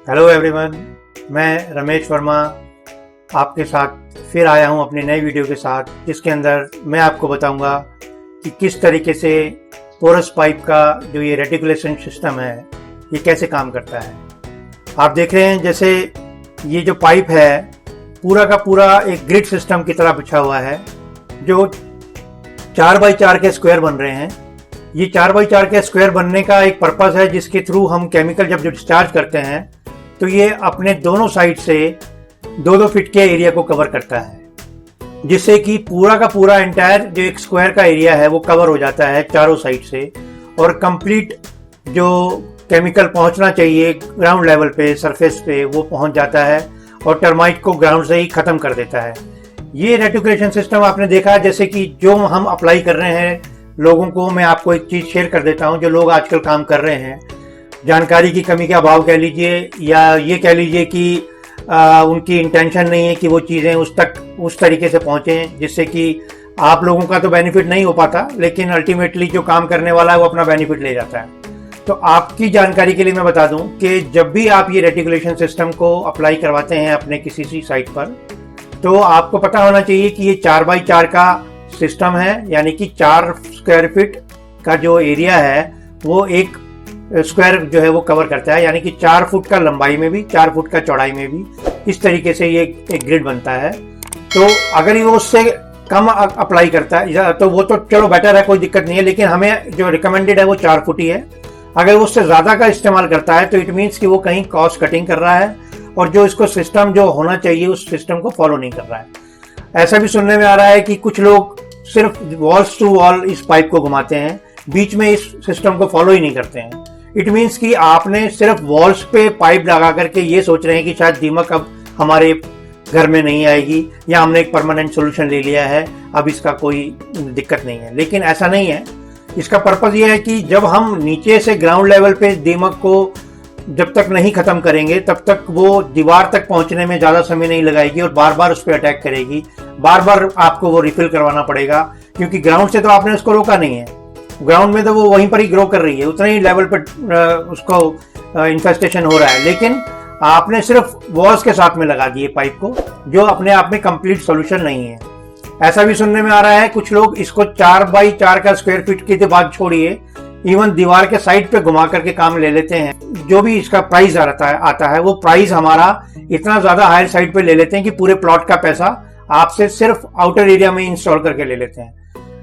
Hello everyone, मैं रमेश वर्मा आपके साथ फिर आया हूं अपनी नई वीडियो के साथ, जिसके अंदर मैं आपको बताऊंगा कि किस तरीके से पोरस पाइप का जो ये रेटिकुलेशन सिस्टम है ये कैसे काम करता है। आप देख रहे हैं जैसे ये जो पाइप है पूरा का पूरा एक ग्रिड सिस्टम की तरह बिछा हुआ है, जो 4x4 के स्क्वायर बन रहे हैं। ये 4x4 के स्क्वायर बनने का एक पर्पस है, जिसके थ्रू हम केमिकल जब डिस्चार्ज करते हैं तो ये अपने दोनों साइड से 2-2 फीट के एरिया को कवर करता है, जिससे कि पूरा का पूरा एंटायर जो एक स्क्वायर का एरिया है वो कवर हो जाता है चारों साइड से, और कंप्लीट जो केमिकल पहुंचना चाहिए ग्राउंड लेवल पे, सरफेस पे, वो पहुंच जाता है और टर्माइट को ग्राउंड से ही खत्म कर देता है। ये रेटिकुलेशन सिस्टम आपने देखा, जैसे कि जो हम अप्लाई कर रहे हैं लोगों को, मैं आपको एक चीज़ शेयर कर देता हूं जो लोग आजकल काम कर रहे हैं। जानकारी की कमी का अभाव कह लीजिए, या ये कह लीजिए कि उनकी इंटेंशन नहीं है कि वो चीज़ें उस तक उस तरीके से पहुँचें जिससे कि आप लोगों का तो बेनिफिट नहीं हो पाता, लेकिन अल्टीमेटली जो काम करने वाला है वो अपना बेनिफिट ले जाता है। तो आपकी जानकारी के लिए मैं बता दूं कि जब भी आप ये रेटिकुलेशन सिस्टम को अप्लाई करवाते हैं अपने किसी सी साइट पर, तो आपको पता होना चाहिए कि ये 4x4 का सिस्टम है, यानी कि 4 स्क्वायर फीट का जो एरिया है वो एक स्क्वायर जो है वो कवर करता है, यानी कि 4 फुट का लंबाई में भी, 4 फुट का चौड़ाई में भी। इस तरीके से ये एक ग्रिड बनता है। तो अगर ये उससे कम अप्लाई करता है तो वो तो चलो बेटर है, कोई दिक्कत नहीं है, लेकिन हमें जो रिकमेंडेड है वो 4 फुट ही है। अगर वो उससे ज़्यादा का इस्तेमाल करता है तो इट मीन्स कि वो कहीं कॉस्ट कटिंग कर रहा है और जो इसको सिस्टम जो होना चाहिए उस सिस्टम को फॉलो नहीं कर रहा है। ऐसा भी सुनने में आ रहा है कि कुछ लोग सिर्फ वॉल्स टू वॉल इस पाइप को घुमाते हैं, बीच में इस सिस्टम को फॉलो ही नहीं करते हैं। इट मीन्स कि आपने सिर्फ वॉल्स पे पाइप लगा करके ये सोच रहे हैं कि शायद दीमक अब हमारे घर में नहीं आएगी, या हमने एक परमानेंट सोल्यूशन ले लिया है, अब इसका कोई दिक्कत नहीं है। लेकिन ऐसा नहीं है। इसका पर्पज़ ये है कि जब हम नीचे से ग्राउंड लेवल पे दीमक को जब तक नहीं खत्म करेंगे तब तक वो दीवार तक पहुंचने में ज़्यादा समय नहीं लगाएगी और बार बार उस पर अटैक करेगी। बार बार आपको वो रिफिल करवाना पड़ेगा, क्योंकि ग्राउंड से तो आपने उसको रोका नहीं है। ग्राउंड में तो वो वहीं पर ही ग्रो कर रही है, उतने ही लेवल पर उसको इन्फेस्टेशन हो रहा है, लेकिन आपने सिर्फ वॉल्स के साथ में लगा दिए पाइप को, जो अपने आप में कंप्लीट सोल्यूशन नहीं है। ऐसा भी सुनने में आ रहा है कुछ लोग इसको 4x4 का स्क्वायर फीट की तो बात छोड़िए, इवन दीवार के साइड पे घुमा करके काम ले लेते हैं। जो भी इसका प्राइस आता है वो प्राइस हमारा इतना ज्यादा हायर साइड पे ले लेते हैं कि पूरे प्लॉट का पैसा आपसे सिर्फ आउटर एरिया में इंस्टॉल करके ले लेते हैं।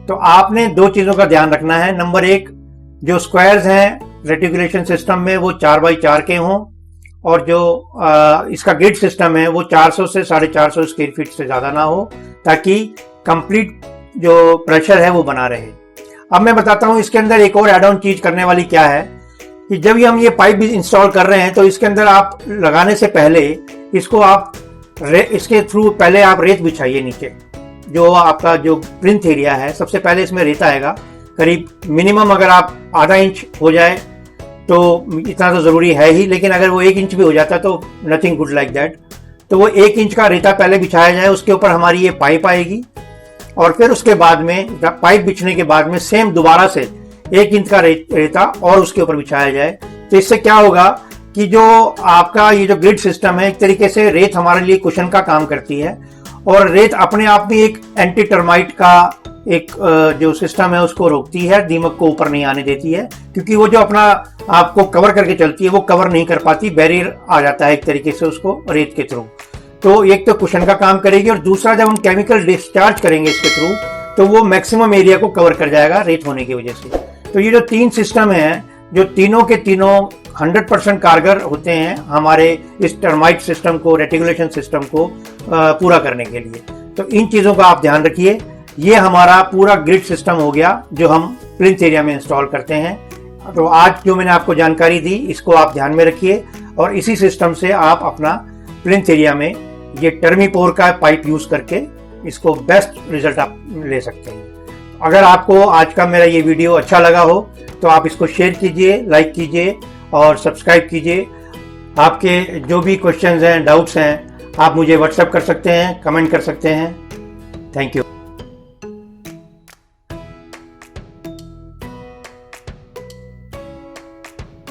तो आपने 2 चीजों का ध्यान रखना है। नंबर 1, जो स्क्वायर्स हैं रेटिकुलेशन सिस्टम में वो 4x4 के हों, और जो इसका ग्रिड सिस्टम है वो 400 से 450 स्क्वायर फीट से ज्यादा ना हो, ताकि कंप्लीट जो प्रेशर है वो बना रहे। अब मैं बताता हूँ इसके अंदर एक और एड ऑन चीज करने वाली क्या है, कि जब हम ये पाइप इंस्टॉल कर रहे हैं तो इसके अंदर आप लगाने से पहले इसको आप इसके थ्रू पहले आप रेत बिछाइए नीचे। जो आपका जो प्लिंथ एरिया है, सबसे पहले इसमें रेत आएगा करीब मिनिमम, अगर आप आधा इंच हो जाए तो इतना तो ज़रूरी है ही, लेकिन अगर वो 1 इंच भी हो जाता तो नथिंग गुड लाइक दैट। तो वो 1 इंच का रेता पहले बिछाया जाए, उसके ऊपर हमारी ये पाइप आएगी, और फिर उसके बाद में पाइप बिछने के बाद में सेम दोबारा से 1 इंच का रेता और उसके ऊपर बिछाया जाए। तो इससे क्या होगा कि जो आपका ये जो ग्रिड सिस्टम है, एक तरीके से रेत हमारे लिए कुशन का काम करती है, और रेत अपने आप में एक एंटी टर्माइट का एक जो सिस्टम है उसको रोकती है, दीमक को ऊपर नहीं आने देती है, क्योंकि वो जो अपना आपको कवर करके चलती है वो कवर नहीं कर पाती, बैरियर आ जाता है एक तरीके से उसको रेत के थ्रू। तो एक तो कुशन का काम करेगी, और दूसरा जब हम केमिकल डिस्चार्ज करेंगे इसके थ्रू तो वो मैक्सिमम एरिया को कवर कर जाएगा रेत होने की वजह से। तो ये जो 3 सिस्टम है, जो तीनों के तीनों 100% कारगर होते हैं हमारे इस टर्माइट सिस्टम को, रेटिकुलेशन सिस्टम को पूरा करने के लिए। तो इन चीज़ों का आप ध्यान रखिए। ये हमारा पूरा ग्रिड सिस्टम हो गया जो हम प्लिंथ एरिया में इंस्टॉल करते हैं। तो आज जो मैंने आपको जानकारी दी इसको आप ध्यान में रखिए, और इसी सिस्टम से आप अपना प्लिंथ एरिया में ये टर्मीपोर का पाइप यूज करके इसको बेस्ट रिजल्ट आप ले सकते हैं। अगर आपको आज का मेरा ये वीडियो अच्छा लगा हो तो आप इसको शेयर कीजिए, लाइक कीजिए और सब्सक्राइब कीजिए। आपके जो भी क्वेश्चंस हैं, डाउट्स हैं, आप मुझे व्हाट्सएप कर सकते हैं, कमेंट कर सकते हैं। Thank you.